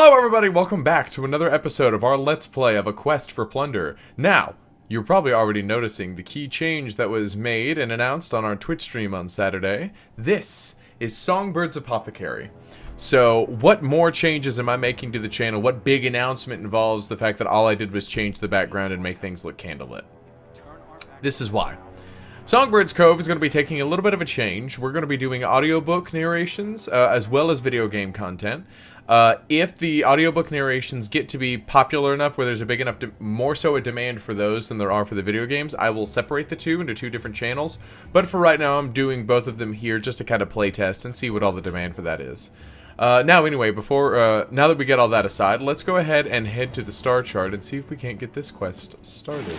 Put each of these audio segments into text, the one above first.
Hello everybody, welcome back to another episode of our Let's Play of A Quest for Plunder. Now, you're probably already noticing the key change that was made and announced on our Twitch stream on Saturday. This is Songbird's Apothecary. So, what more changes am I making to the channel? What big announcement involves the fact that all I did was change the background and make things look candlelit? This is why. Songbird's Cove is going to be taking a little bit of a change. We're going to be doing audiobook narrations, as well as video game content. If the audiobook narrations get to be popular enough where there's a big enough, more so a demand for those than there are for the video games, I will separate the two into two different channels. But for right now, I'm doing both of them here just to kind of play test and see what all the demand for that is. Now anyway, now that we get all that aside, let's go ahead and head to the star chart and see if we can't get this quest started.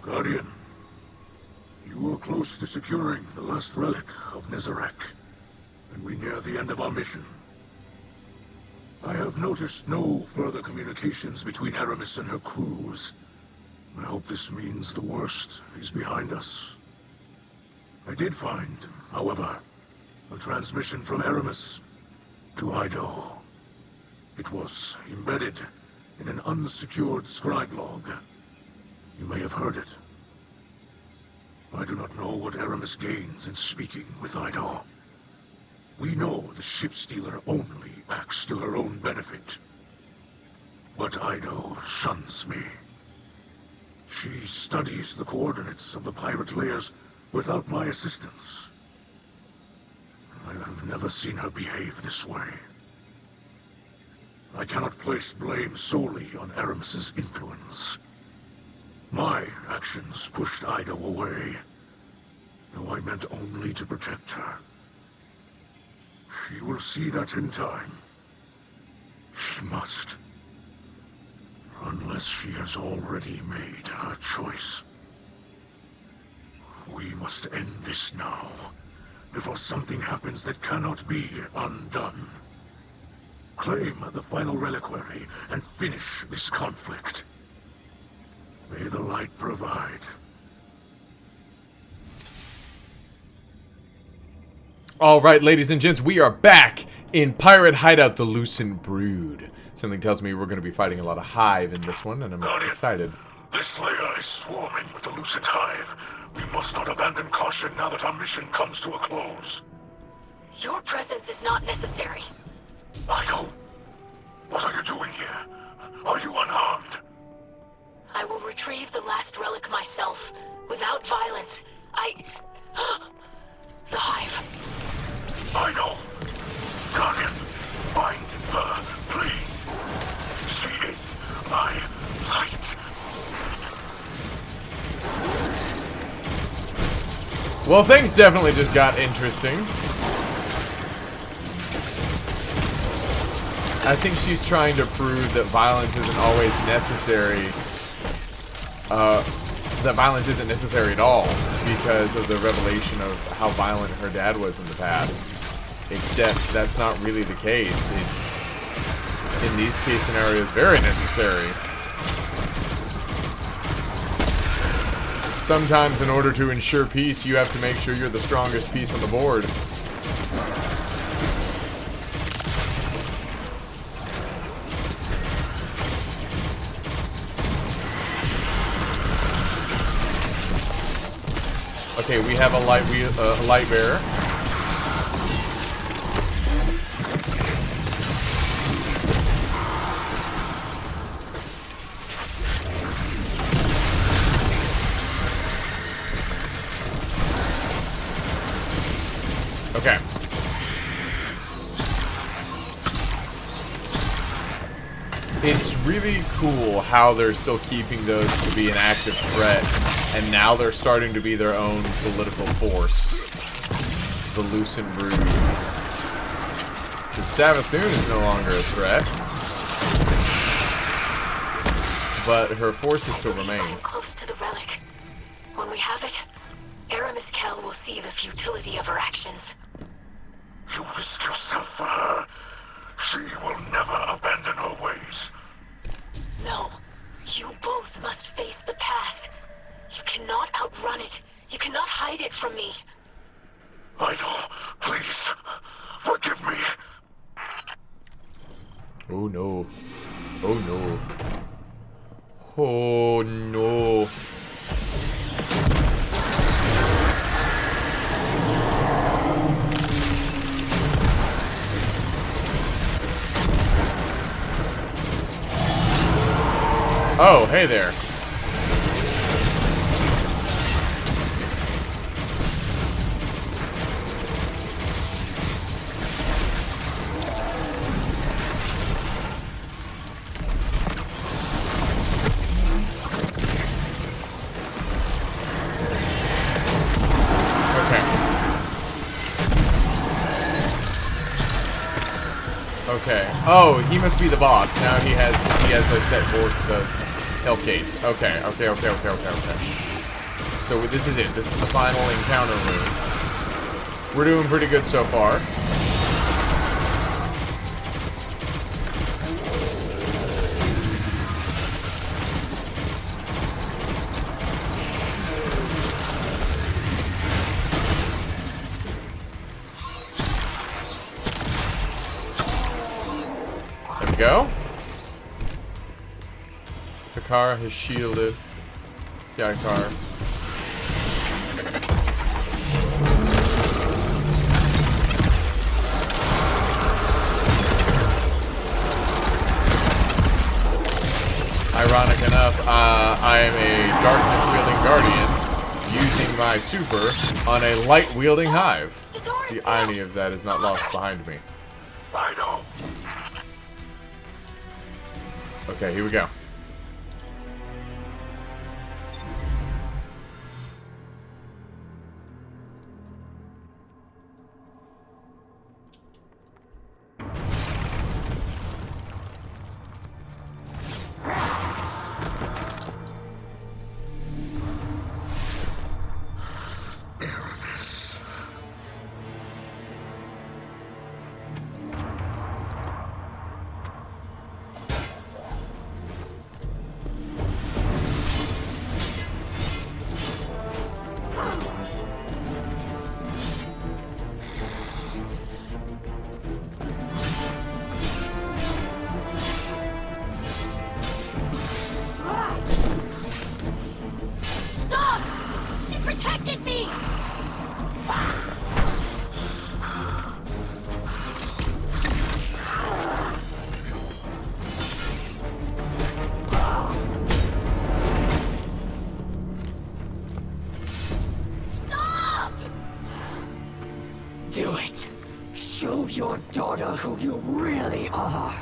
Guardian, you are close to securing the last relic of Nezarek, and we near the end of our mission. I have noticed no further communications between Aramis and her crews. I hope this means the worst is behind us. I did find, however, a transmission from Aramis to Ido. It was embedded in an unsecured scribe log. You may have heard it. I do not know what Aramis gains in speaking with Ido. We know the ship stealer only acts to her own benefit. But Ido shuns me. She studies the coordinates of the pirate layers without my assistance. I have never seen her behave this way. I cannot place blame solely on Aramis's influence. My actions pushed Ido away, though I meant only to protect her. She will see that in time. She must. Unless she has already made her choice. We must end this now, before something happens that cannot be undone. Claim the final reliquary and finish this conflict. May the light provide. Alright, ladies and gents, we are back in Pirate Hideout, the Lucent Brood. Something tells me we're going to be fighting a lot of Hive in this one, and I'm excited. This layer is swarming with the Lucent Hive. We must not abandon caution now that our mission comes to a close. Your presence is not necessary. Ido, what are you doing here? Are you unharmed? I will retrieve the last relic myself, without violence. The Hive. I know. Guardian, find her, please. She is my light. Well, things definitely just got interesting. I think she's trying to prove that violence isn't always necessary. That violence isn't necessary at all because of the revelation of how violent her dad was in the past. Except that's not really the case. It's, in these case scenarios, very necessary. Sometimes in order to ensure peace, you have to make sure you're the strongest piece on the board. Okay, we have a light bearer. Okay. It's really cool how they're still keeping those to be an active threat. And now they're starting to be their own political force. The Lucent Brood. The Savathun is no longer a threat. But her forces still remain. I'm close to the relic. When we have it, Aramis Kell will see the futility of her actions. You risk yourself for her. She will never abandon her ways. No. You both must face the past. You cannot outrun it. You cannot hide it from me. Ido, no. Oh no. Oh no. Oh, hey there. Okay. Oh, he must be the boss. Now he has the set board the health gates. Okay. So this is it. This is the final encounter room. We're doing pretty good so far. Go. The car has shielded. Yeah, car. Ironic enough, I am a darkness-wielding guardian using my super on a light-wielding hive. The irony of that is not lost behind me. I know. Okay, here we go. Protected me! Stop! Do it. Show your daughter who you really are.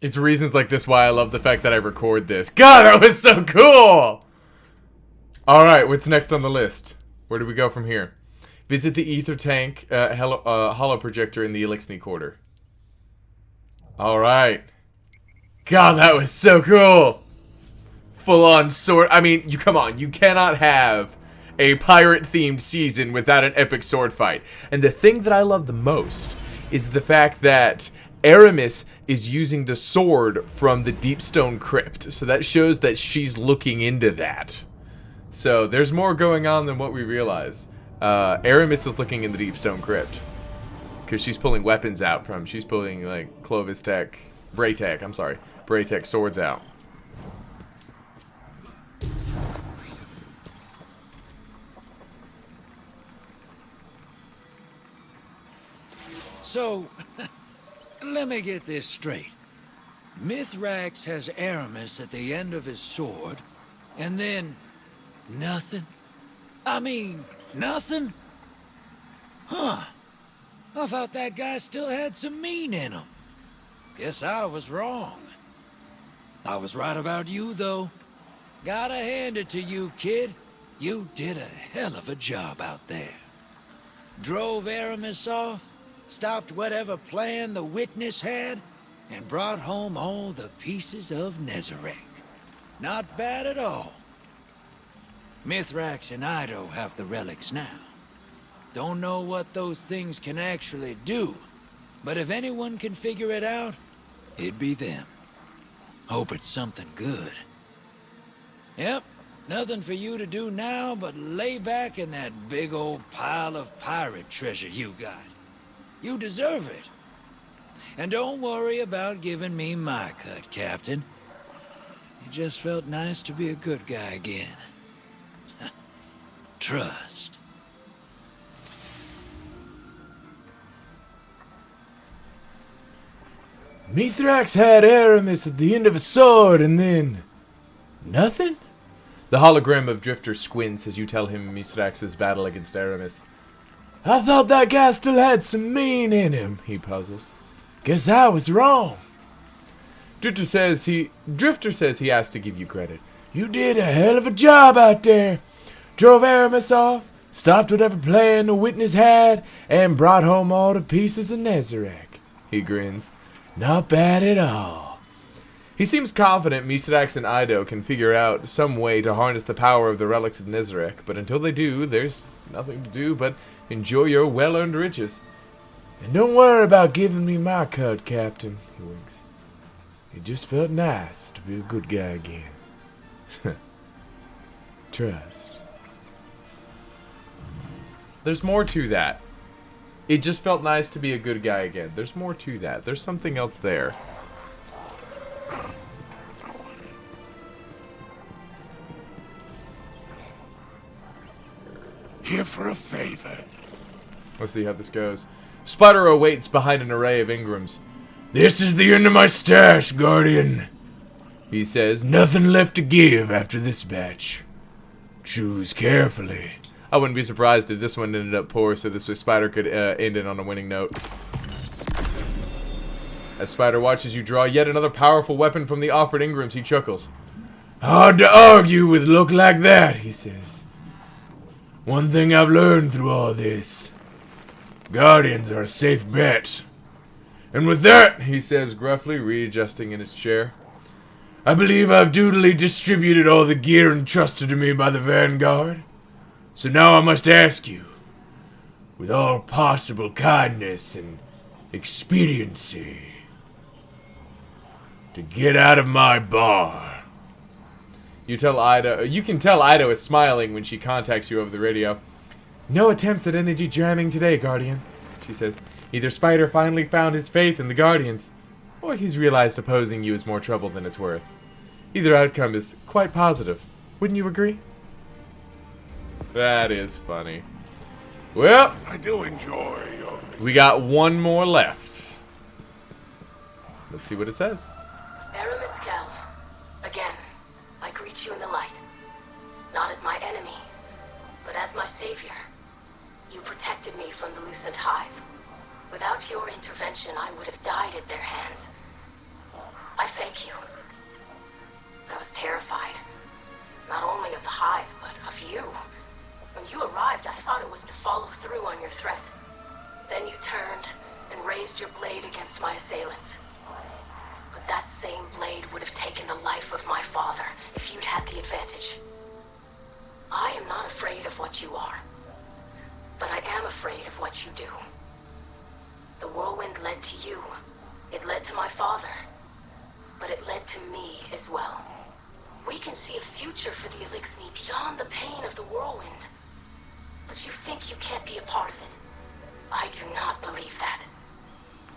It's reasons like this why I love the fact that I record this. God, that was so cool! Alright, what's next on the list? Where do we go from here? Visit the ether tank holo projector in the Elixni Quarter. Alright. God, that was so cool! Full-on sword. I mean, come on. You cannot have a pirate-themed season without an epic sword fight. And the thing that I love the most is the fact that Aramis is using the sword from the Deepstone Crypt. So that shows that she's looking into that. So there's more going on than what we realize. Aramis is looking in the Deepstone Crypt. Because she's pulling weapons out from... She's pulling, like, Clovis Tech... Braytech, I'm sorry. Braytech swords out. So... let me get this straight. Mithrax has Aramis at the end of his sword, and then nothing? I mean, nothing? Huh. I thought that guy still had some mean in him. Guess I was wrong. I was right about you, though. Gotta hand it to you, kid. You did a hell of a job out there. Drove Aramis off, stopped whatever plan the witness had, and brought home all the pieces of Nezarec. Not bad at all. Mithrax and Ido have the relics now. Don't know what those things can actually do, but if anyone can figure it out, it'd be them. Hope it's something good. Yep, nothing for you to do now but lay back in that big old pile of pirate treasure you got. You deserve it. And don't worry about giving me my cut, Captain. It just felt nice to be a good guy again. Trust. Mithrax had Aramis at the end of a sword and then... nothing? The hologram of Drifter squints as you tell him Mithrax's battle against Aramis. I thought that guy still had some mean in him, he puzzles. Guess I was wrong. Drifter says he has to give you credit. You did a hell of a job out there. Drove Aramis off, stopped whatever plan the witness had, and brought home all the pieces of Nezarec. He grins. Not bad at all. He seems confident Mithrax and Ido can figure out some way to harness the power of the relics of Nezarec, but until they do, there's nothing to do but enjoy your well-earned riches. And don't worry about giving me my cut, Captain, he winks. It just felt nice to be a good guy again. Trust. There's more to that. It just felt nice to be a good guy again. There's more to that. There's something else there. Here for a favor. Let's see how this goes. Spider awaits behind an array of Ingrams. This is the end of my stash, Guardian, He says, nothing left to give after this batch. Choose carefully. I wouldn't be surprised if this one ended up poor, so this way Spider could end it on a winning note. As Spider watches you draw yet another powerful weapon from the offered Ingrams, he chuckles. Hard to argue with look like that, he says. One thing I've learned through all this. Guardians are a safe bet. And with that, He says gruffly, readjusting in his chair. I believe I've dutifully distributed all the gear entrusted to me by the Vanguard. So now I must ask you, with all possible kindness and expediency, to get out of my bar. You can tell Ido is smiling when she contacts you over the radio. No attempts at energy jamming today, Guardian, she says. Either Spider finally found his faith in the Guardians, or he's realized opposing you is more trouble than it's worth. Either outcome is quite positive. Wouldn't you agree? That is funny. Well, I do enjoy your... we got one more left. Let's see what it says. Aramis Kell, again, I greet you in the light. Not as my enemy, but as my savior. You protected me from the Lucent Hive. Without your intervention, I would have died at their hands. I thank you. I was terrified. Not only of the Hive, but of you. When you arrived, I thought it was to follow through on your threat. Then you turned and raised your blade against my assailants. But that same blade would have taken the life of my father if you'd had the advantage. I am not afraid of what you are, but I am afraid of what you do. The whirlwind led to you. It led to my father. But it led to me as well. We can see a future for the Elixni beyond the pain of the whirlwind. But you think you can't be a part of it. I do not believe that.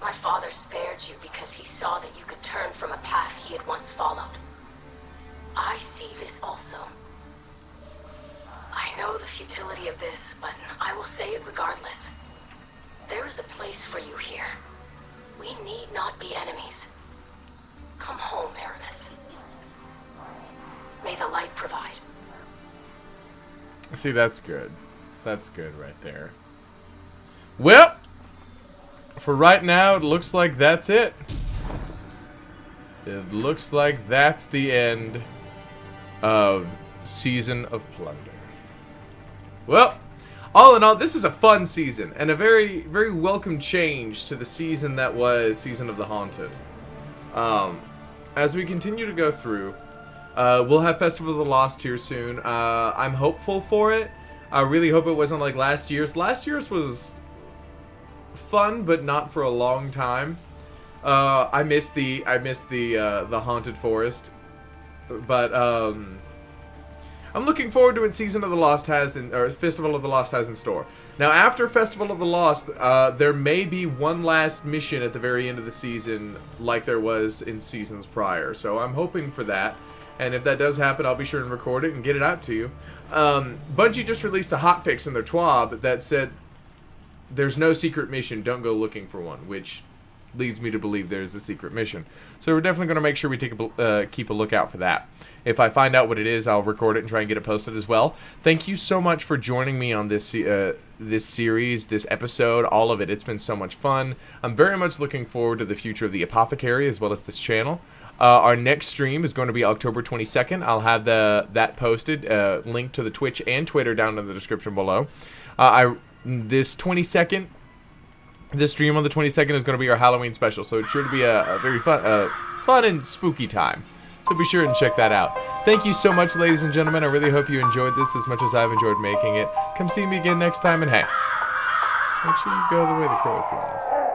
My father spared you because he saw that you could turn from a path he had once followed. I see this also. I know the futility of this, but I will say it regardless. There is a place for you here. We need not be enemies. Come home, Aramis. May the light provide. See, that's good. That's good right there. Well, for right now, it looks like that's it. It looks like that's the end of Season of Plunder. Well, all in all, this is a fun season, and a very, very welcome change to the season that was Season of the Haunted. As we continue to go through, we'll have Festival of the Lost here soon. I'm hopeful for it. I really hope it wasn't like last year's. Last year's was fun, but not for a long time. I missed the Haunted Forest, but I'm looking forward to what Season of the Lost has or Festival of the Lost has in store. Now, after Festival of the Lost, there may be one last mission at the very end of the season, like there was in seasons prior. So I'm hoping for that. And if that does happen, I'll be sure and record it and get it out to you. Bungie just released a hotfix in their TWAB that said there's no secret mission, don't go looking for one, which leads me to believe there's a secret mission. So we're definitely going to make sure we keep a lookout for that. If I find out what it is, I'll record it and try and get it posted as well. Thank you so much for joining me on this this series, this episode, all of it. It's been so much fun. I'm very much looking forward to the future of the Apothecary as well as this channel. Our next stream is going to be October 22nd. I'll have that posted, link to the Twitch and Twitter down in the description below. This stream on the 22nd is going to be our Halloween special, so it's sure to be a very fun and spooky time. So be sure and check that out. Thank you so much, ladies and gentlemen. I really hope you enjoyed this as much as I've enjoyed making it. Come see me again next time, and hey, make sure you go the way the crow flies.